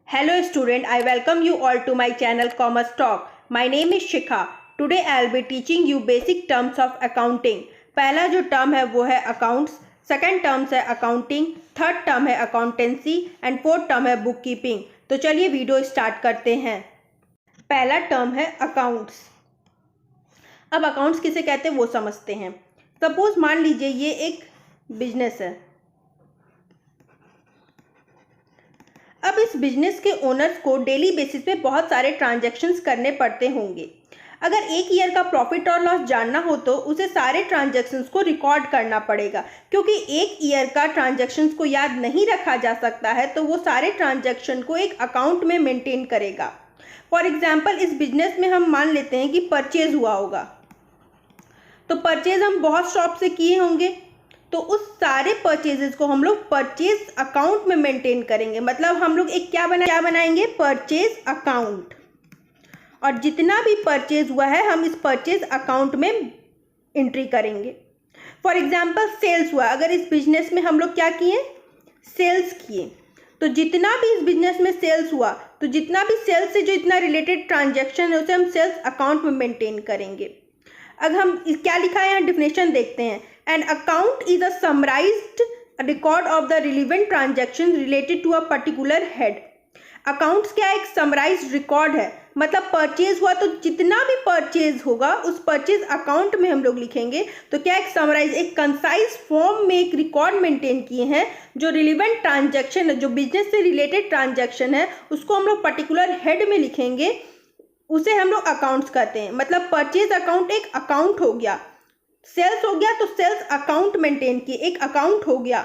Hello student, I welcome you all to my channel Commerce Talk. My name is Shikha. Today I'll be teaching you basic terms of accounting. पहला जो term है वो है accounts, second terms है accounting, third term है accountancy and fourth term है book keeping. तो चलिए वीडियो स्टार्ट करते हैं। पहला टर्म है अकाउंट्स। अब अकाउंट्स किसे कहते हैं वो समझते हैं। सपोज मान लीजिए ये एक बिजनेस है। अब इस बिजनेस के ओनर्स को डेली बेसिस पे बहुत सारे ट्रांजैक्शंस करने पड़ते होंगे। अगर एक ईयर का प्रॉफिट और लॉस जानना हो तो उसे सारे ट्रांजैक्शंस को रिकॉर्ड करना पड़ेगा, क्योंकि एक ईयर का ट्रांजैक्शंस को याद नहीं रखा जा सकता है, तो वो सारे ट्रांजैक्शन को एक अकाउंट में मेंटेन करेगा। फॉर एग्जाम्पल इस बिजनेस में हम मान लेते हैं कि परचेज हुआ होगा, तो परचेज हम बहुत शॉप से किए होंगे, तो उस सारे परचेजेस को हम लोग परचेज अकाउंट में मेंटेन करेंगे। मतलब हम लोग एक क्या बनाएंगे, परचेज अकाउंट। और जितना भी परचेज हुआ है हम इस परचेज अकाउंट में एंट्री करेंगे। फॉर एग्जांपल सेल्स हुआ, अगर इस बिजनेस में हम लोग क्या किए, सेल्स किए, तो जितना भी इस बिजनेस में सेल्स हुआ, तो जितना भी सेल्स से जो इतना रिलेटेड ट्रांजैक्शन है उसे हम सेल्स अकाउंट में मेंटेन करेंगे। अगर हम क्या लिखा है यहाँ डेफिनेशन देखते हैं। An account is a summarized record of the relevant transactions related to a particular head. Accounts क्या एक समराइज्ड रिकॉर्ड है, मतलब परचेज हुआ तो जितना भी परचेज होगा उस परचेज अकाउंट में हम लोग लिखेंगे। तो क्या एक समराइज, एक कंसाइज फॉर्म में एक रिकॉर्ड मेंटेन किए हैं। जो रिलेवेंट ट्रांजैक्शन है, जो बिजनेस से रिलेटेड ट्रांजैक्शन है, उसको हम लोग पर्टिकुलर हेड में लिखेंगे, उसे हम लोग अकाउंट्स कहते हैं। मतलब परचेज अकाउंट एक अकाउंट हो गया, सेल्स हो गया तो सेल्स अकाउंट मेंटेन किए, एक अकाउंट हो गया।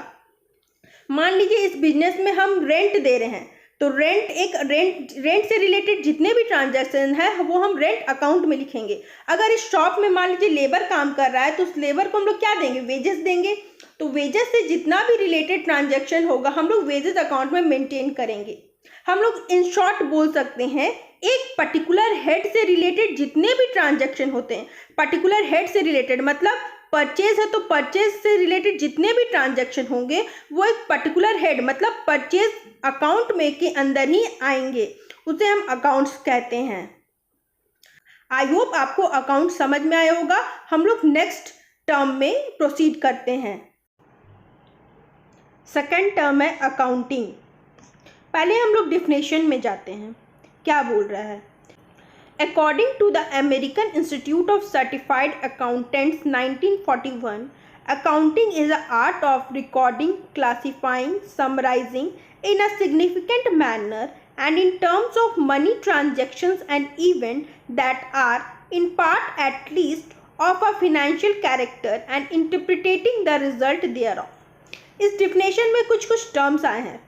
मान लीजिए इस बिजनेस में हम रेंट दे रहे हैं, तो रेंट से रिलेटेड जितने भी ट्रांजैक्शन है वो हम रेंट अकाउंट में लिखेंगे। अगर इस शॉप में मान लीजिए लेबर काम कर रहा है, तो उस लेबर को हम लोग क्या देंगे, वेजेस देंगे। तो वेजेस से जितना भी रिलेटेड ट्रांजैक्शन होगा हम लोग वेजेस अकाउंट में मेंटेन करेंगे। हम लोग इन शॉर्ट बोल सकते हैं एक पर्टिकुलर हेड से रिलेटेड जितने भी ट्रांजैक्शन होते हैं, पर्टिकुलर हेड से रिलेटेड मतलब परचेज है तो परचेज से रिलेटेड जितने भी ट्रांजैक्शन होंगे वो एक पर्टिकुलर हेड मतलब परचेज अकाउंट में के अंदर ही आएंगे, उसे हम अकाउंट्स कहते हैं। आई होप आपको अकाउंट समझ में आया होगा। हम लोग नेक्स्ट टर्म में प्रोसीड करते हैं। सेकेंड टर्म है अकाउंटिंग। पहले हम लोग डिफिनेशन में जाते हैं, क्या बोल रहा है। According to the American institute of certified accountants 1941, accounting is a art of recording, classifying, summarizing in a significant manner and in terms of money transactions and events that are in part at least of a financial character and interpreting the result thereof। इस definition में कुछ terms आए हैं।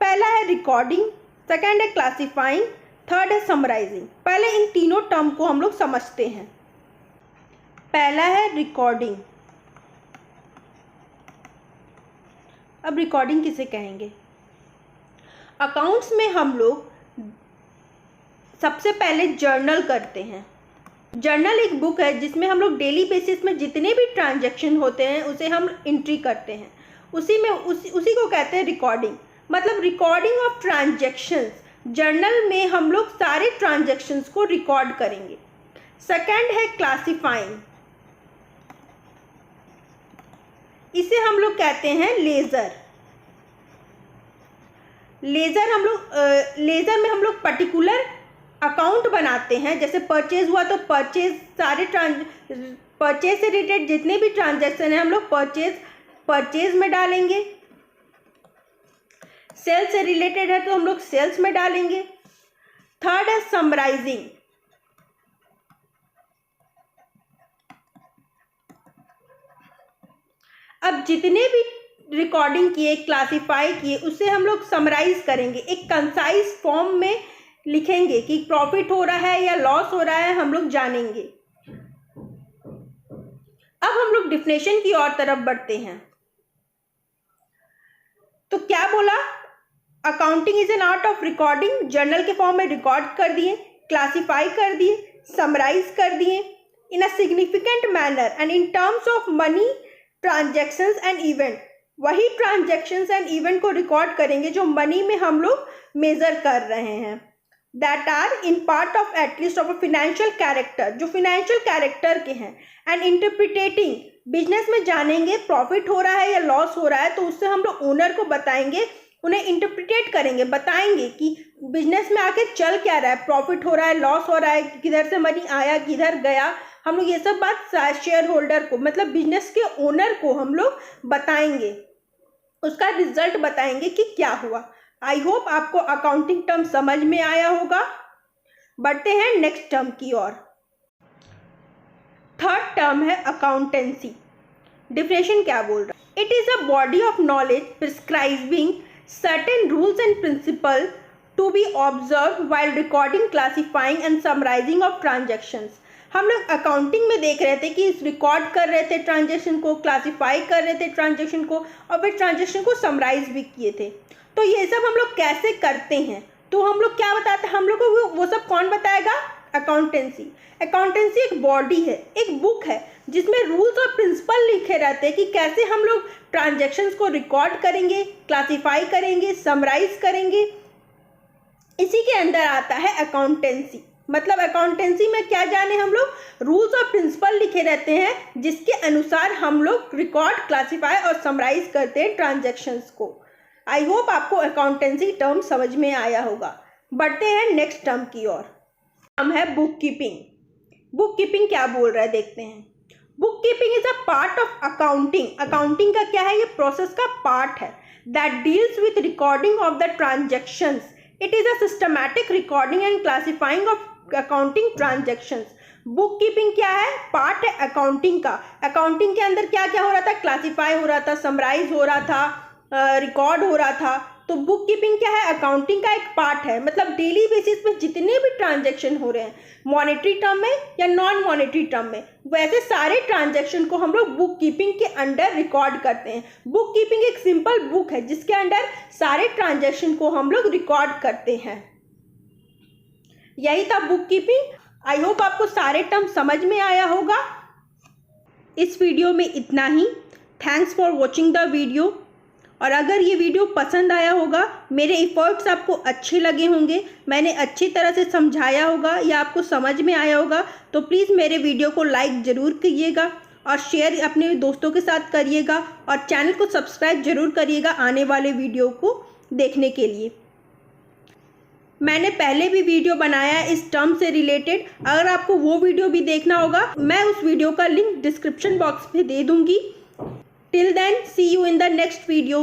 पहला है recording, second है classifying, third है summarising. पहले इन तीनों टर्म को हम लोग समझते हैं। पहला है रिकॉर्डिंग। अब रिकॉर्डिंग किसे कहेंगे, अकाउंट्स में हम लोग सबसे पहले जर्नल करते हैं। जर्नल एक बुक है जिसमें हम लोग डेली बेसिस में जितने भी ट्रांजैक्शन होते हैं उसे हम एंट्री करते हैं, उसी को कहते हैं रिकॉर्डिंग। मतलब रिकॉर्डिंग ऑफ ट्रांजैक्शंस, जर्नल में हम लोग सारे ट्रांजैक्शंस को रिकॉर्ड करेंगे। सेकंड है क्लासिफाइंग, इसे हम लोग कहते हैं लेजर। लेजर में हम लोग पर्टिकुलर अकाउंट बनाते हैं। जैसे परचेज हुआ तो परचेज से रिलेटेड जितने भी ट्रांजैक्शन है हम लोग परचेज में डालेंगे। सेल्स से रिलेटेड है तो हम लोग सेल्स में डालेंगे। थर्ड है समराइजिंग, अब जितने भी रिकॉर्डिंग किए, क्लासिफाई किए, उसे हम लोग समराइज करेंगे, एक कंसाइज फॉर्म में लिखेंगे कि प्रॉफिट हो रहा है या लॉस हो रहा है, हम लोग जानेंगे। अब हम लोग डिफिनेशन की और तरफ बढ़ते हैं। तो क्या बोला, accounting is an art of recording, journal के फॉर्म में रिकॉर्ड कर दिए, क्लासिफाई कर दिए, समराइज कर दिए in a significant manner and in terms of money transactions and event. वही ट्रांजेक्शन्स एंड इवेंट को रिकॉर्ड करेंगे जो मनी में हम लोग मेजर कर रहे हैं, that are in part of at least of a financial character, जो फिनेंशियल कैरेक्टर के हैं, एंड इंटरप्रिटेटिंग, बिजनेस में जानेंगे प्रॉफिट हो रहा है या लॉस हो रहा है तो उससे हम लोग ओनर को बताएंगे, उन्हें इंटरप्रिटेट करेंगे, बताएंगे कि बिजनेस में आके चल क्या रहा है, प्रॉफिट हो रहा है, लॉस हो रहा है, किधर से मनी आया, किधर गया, हम लोग ये सब बात शेयर होल्डर को, मतलब बिजनेस के ओनर को हम लोग बताएंगे, उसका रिजल्ट बताएंगे कि क्या हुआ। आई होप आपको अकाउंटिंग टर्म समझ में आया होगा। बढ़ते हैं नेक्स्ट टर्म की ओर। थर्ड टर्म है अकाउंटेंसी। डिफिनेशन क्या बोल रहा है? It is a body of knowledge prescribing certain rules and principle to be observe while recording, classifying and summarizing of transactions. हम लोग अकाउंटिंग में देख रहे थे कि रिकॉर्ड कर रहे थे ट्रांजेक्शन को, क्लासिफाई कर रहे थे ट्रांजेक्शन को, और फिर ट्रांजेक्शन को समराइज भी किए थे। तो ये सब हम लोग कैसे करते हैं, तो हम लोग क्या बताते हैं, हम लोग को वो सब कौन बताएगा? अकाउंटेंसी। अकाउंटेंसी एक बॉडी है, एक बुक है जिसमें रूल्स और प्रिंसिपल लिखे रहते हैं कि कैसे हम लोग ट्रांजेक्शन्स को रिकॉर्ड करेंगे, क्लासिफाई करेंगे, समराइज करेंगे। इसी के अंदर आता है अकाउंटेंसी। मतलब अकाउंटेंसी में क्या जाने हम लोग, रूल्स और प्रिंसिपल लिखे रहते हैं जिसके अनुसार हम लोग रिकॉर्ड, क्लासिफाई और समराइज करते हैं ट्रांजेक्शन्स को। आई होप आपको अकाउंटेंसी टर्म समझ में आया होगा। बढ़ते हैं नेक्स्ट टर्म की ओर। टर्म है बुक कीपिंग। बुक कीपिंग क्या बोल रहा है देखते हैं। Book keeping is a part of accounting. Accounting का क्या है, ये प्रोसेस का पार्ट है that deals with recording of the transactions. It is a systematic recording and classifying of accounting transactions. Book keeping क्या है, पार्ट है अकाउंटिंग का। अकाउंटिंग के अंदर क्या क्या हो रहा था, क्लासिफाई हो रहा था, समराइज हो रहा था, रिकॉर्ड हो रहा था। तो बुक कीपिंग क्या है, अकाउंटिंग का एक पार्ट है। मतलब डेली बेसिस पे जितने भी ट्रांजेक्शन हो रहे हैं, मॉनेटरी टर्म में या नॉन मॉनेटरी टर्म में, वैसे सारे ट्रांजेक्शन को हम लोग बुक कीपिंग के अंडर रिकॉर्ड करते हैं। बुक कीपिंग एक सिंपल बुक है जिसके अंडर सारे ट्रांजेक्शन को हम लोग रिकॉर्ड करते हैं। यही था बुक कीपिंग। आई होप आपको सारे टर्म समझ में आया होगा। इस वीडियो में इतना ही। Thanks for watching the video. और अगर ये वीडियो पसंद आया होगा, मेरे एफर्ट्स आपको अच्छे लगे होंगे, मैंने अच्छी तरह से समझाया होगा या आपको समझ में आया होगा, तो प्लीज़ मेरे वीडियो को लाइक ज़रूर कीजिएगा और शेयर अपने दोस्तों के साथ करिएगा, और चैनल को सब्सक्राइब ज़रूर करिएगा आने वाले वीडियो को देखने के लिए। मैंने पहले भी वीडियो बनाया है इस टर्म से रिलेटेड, अगर आपको वो वीडियो भी देखना होगा, मैं उस वीडियो का लिंक डिस्क्रिप्शन बॉक्स में दे दूँगी। Till then, see you in the next video.